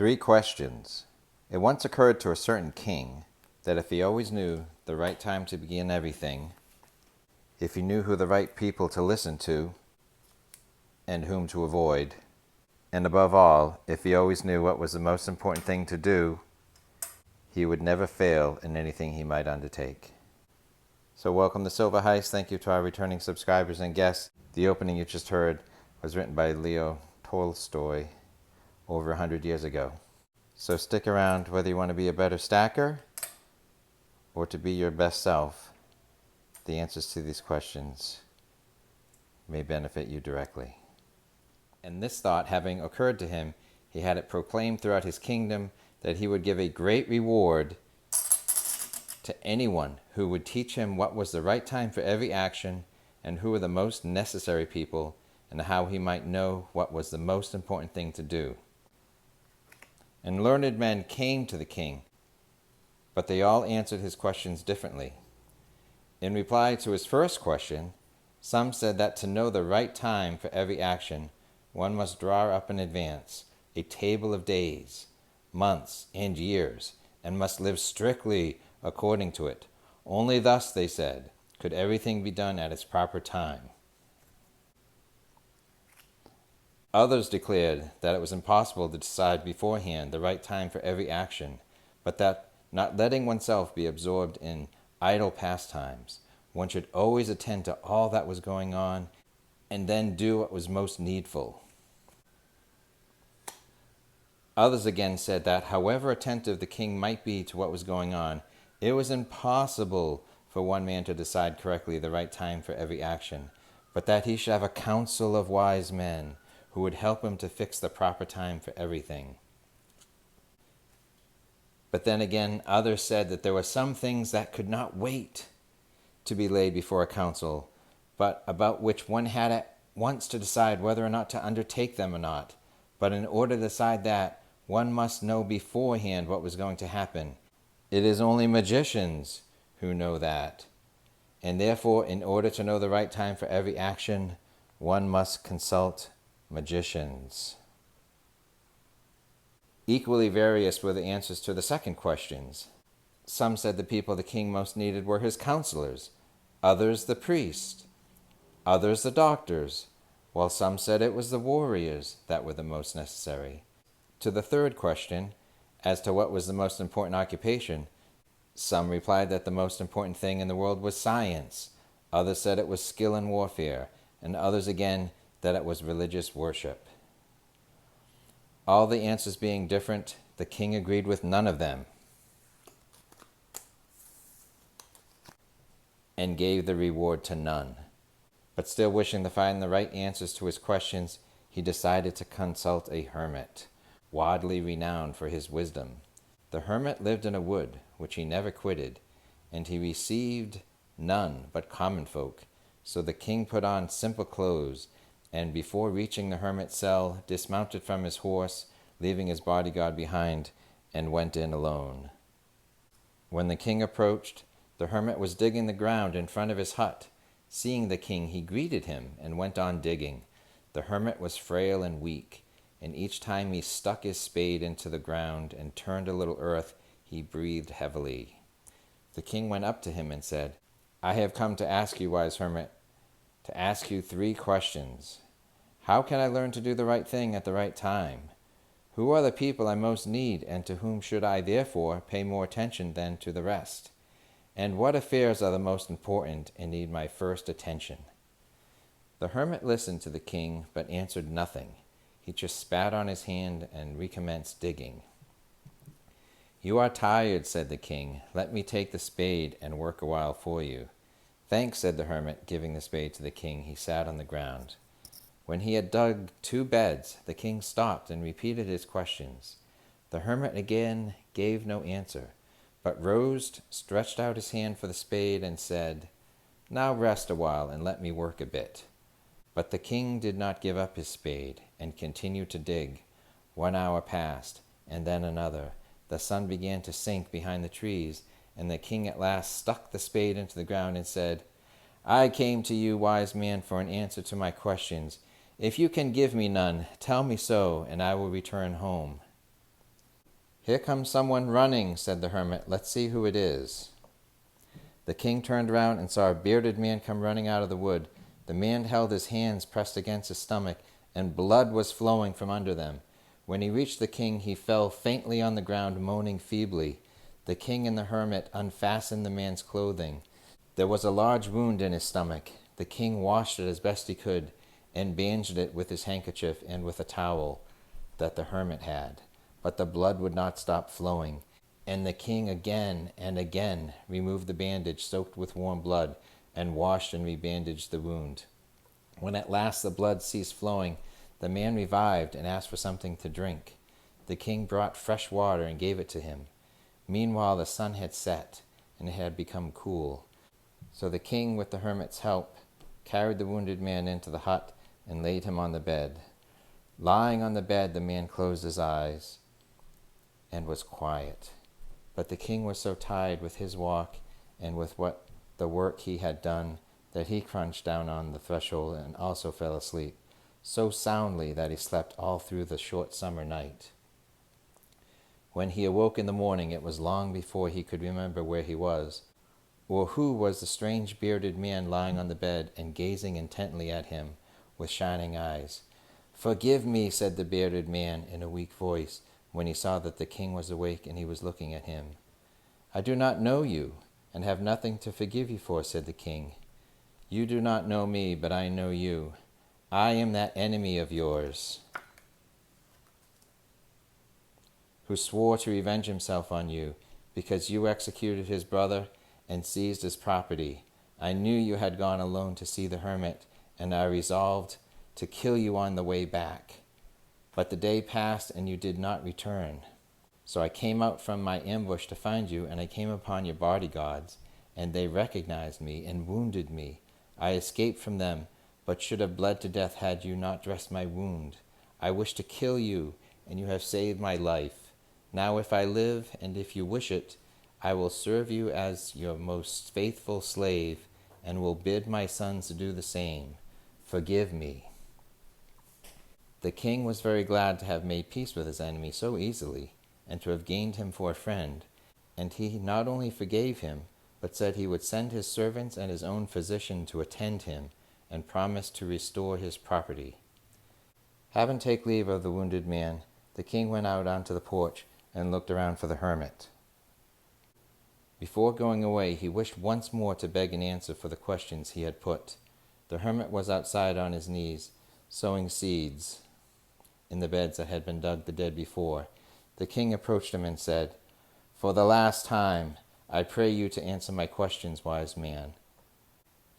3 questions. It once occurred to a certain king that if he always knew the right time to begin everything, if he knew who the right people to listen to and whom to avoid, and above all, if he always knew what was the most important thing to do, he would never fail in anything he might undertake. So welcome to Silver Heist. Thank you to our returning subscribers and guests. The opening you just heard was written by Tolstoy over 100 years ago. So stick around whether you want to be a better stacker or to be your best self. The answers to these questions may benefit you directly. And this thought having occurred to him, he had it proclaimed throughout his kingdom that he would give a great reward to anyone who would teach him what was the right time for every action and who were the most necessary people and how he might know what was the most important thing to do. And learned men came to the king, but they all answered his questions differently. In reply to his first question, some said that to know the right time for every action, one must draw up in advance a table of days, months, and years, and must live strictly according to it. Only thus, they said, could everything be done at its proper time. Others declared that it was impossible to decide beforehand the right time for every action, but that, not letting oneself be absorbed in idle pastimes, one should always attend to all that was going on and then do what was most needful. Others again said that, however attentive the king might be to what was going on, it was impossible for one man to decide correctly the right time for every action, but that he should have a council of wise men who would help him to fix the proper time for everything. But then again, others said that there were some things that could not wait to be laid before a council, but about which one had at once to decide whether or not to undertake them or not. But in order to decide that, one must know beforehand what was going to happen. It is only magicians who know that. And therefore, in order to know the right time for every action, one must consult magicians. Equally various were the answers to the second questions. Some said the people the king most needed were his counselors, others the priests, others the doctors, while some said it was the warriors that were the most necessary. To the third question, as to what was the most important occupation, some replied that the most important thing in the world was science, others said it was skill in warfare, and others again that it was religious worship. All the answers being different, the king agreed with none of them and gave the reward to none. But still wishing to find the right answers to his questions, he decided to consult a hermit, widely renowned for his wisdom. The hermit lived in a wood, which he never quitted, and he received none but common folk. So the king put on simple clothes, and before reaching the hermit's cell, dismounted from his horse, leaving his bodyguard behind, and went in alone. When the king approached, the hermit was digging the ground in front of his hut. Seeing the king, he greeted him and went on digging. The hermit was frail and weak, and each time he stuck his spade into the ground and turned a little earth, he breathed heavily. The king went up to him and said, "I have come to ask you, wise hermit, to ask you 3 questions. How can I learn to do the right thing at the right time? Who are the people I most need, and to whom should I therefore pay more attention than to the rest? And what affairs are the most important and need my first attention?" The hermit listened to the king, but answered nothing. He just spat on his hand and recommenced digging. "You are tired," said the king. "Let me take the spade and work a while for you." "Thanks," said the hermit, giving the spade to the king. He sat on the ground. When he had dug 2 beds, the king stopped and repeated his questions. The hermit again gave no answer, but rose, stretched out his hand for the spade, and said, "Now rest a while and let me work a bit." But the king did not give up his spade, and continued to dig. 1 hour passed, and then another. The sun began to sink behind the trees, and the king at last stuck the spade into the ground and said, "I came to you, wise man, for an answer to my questions. If you can give me none, tell me so, and I will return home." "Here comes someone running," said the hermit. "Let's see who it is." The king turned around and saw a bearded man come running out of the wood. The man held his hands pressed against his stomach, and blood was flowing from under them. When he reached the king, he fell faintly on the ground, moaning feebly. The king and the hermit unfastened the man's clothing. There was a large wound in his stomach. The king washed it as best he could, and bandaged it with his handkerchief and with a towel that the hermit had. But the blood would not stop flowing, and the king again and again removed the bandage soaked with warm blood, and washed and rebandaged the wound. When at last the blood ceased flowing, the man revived and asked for something to drink. The king brought fresh water and gave it to him. Meanwhile the sun had set, and it had become cool. So the king, with the hermit's help, carried the wounded man into the hut and laid him on the bed. Lying on the bed, the man closed his eyes and was quiet. But the king was so tired with his walk and with the work he had done that he crouched down on the threshold and also fell asleep, so soundly that he slept all through the short summer night. When he awoke in the morning, it was long before he could remember where he was, or who was the strange bearded man lying on the bed and gazing intently at him with shining eyes. "Forgive me," said the bearded man in a weak voice, when he saw that the king was awake and he was looking at him. "I do not know you, and have nothing to forgive you for," said the king. "You do not know me, but I know you. I am that enemy of yours who swore to revenge himself on you, because you executed his brother and seized his property. I knew you had gone alone to see the hermit, and I resolved to kill you on the way back. But the day passed, and you did not return. So I came out from my ambush to find you, and I came upon your bodyguards, and they recognized me and wounded me. I escaped from them, but should have bled to death had you not dressed my wound. I wished to kill you, and you have saved my life. Now if I live, and if you wish it, I will serve you as your most faithful slave, and will bid my sons do the same. Forgive me." The king was very glad to have made peace with his enemy so easily, and to have gained him for a friend, and he not only forgave him, but said he would send his servants and his own physician to attend him, and promised to restore his property. Having taken leave of the wounded man, the king went out onto the porch and looked around for the hermit. Before going away, he wished once more to beg an answer for the questions he had put. The hermit was outside on his knees, sowing seeds in the beds that had been dug the day before. The king approached him and said, "For the last time, I pray you to answer my questions, wise man."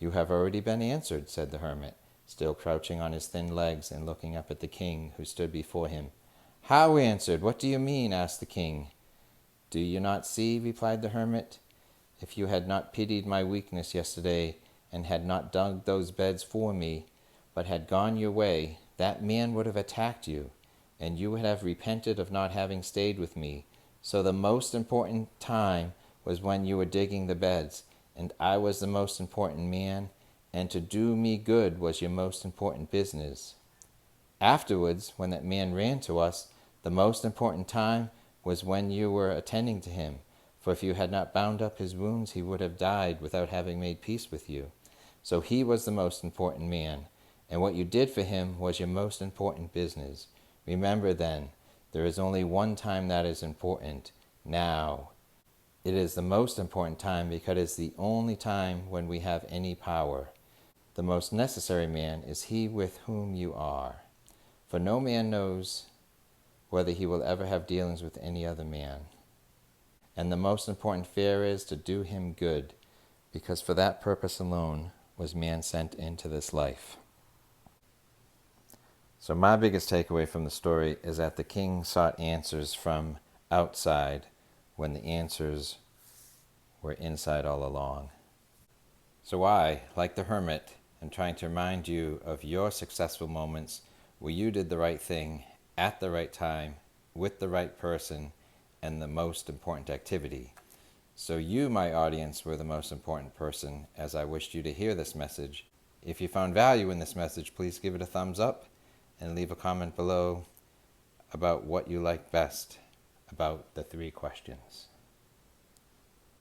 "You have already been answered," said the hermit, still crouching on his thin legs and looking up at the king, who stood before him. "How answered? What do you mean?" asked the king. "Do you not see?" replied the hermit. "If you had not pitied my weakness yesterday, and had not dug those beds for me, but had gone your way, that man would have attacked you, and you would have repented of not having stayed with me. So the most important time was when you were digging the beds, and I was the most important man, and to do me good was your most important business. Afterwards, when that man ran to us, the most important time was when you were attending to him, for if you had not bound up his wounds, he would have died without having made peace with you. So he was the most important man, and what you did for him was your most important business. Remember then, there is only one time that is important, now. It is the most important time because it is the only time when we have any power. The most necessary man is he with whom you are, for no man knows whether he will ever have dealings with any other man. And the most important fear is to do him good, because for that purpose alone was man sent into this life." So my biggest takeaway from the story is that the king sought answers from outside when the answers were inside all along. So I, like the hermit, am trying to remind you of your successful moments where you did the right thing at the right time with the right person and the most important activity. So you, my audience, were the most important person as I wished you to hear this message. If you found value in this message, please give it a thumbs up and leave a comment below about what you liked best about the three questions.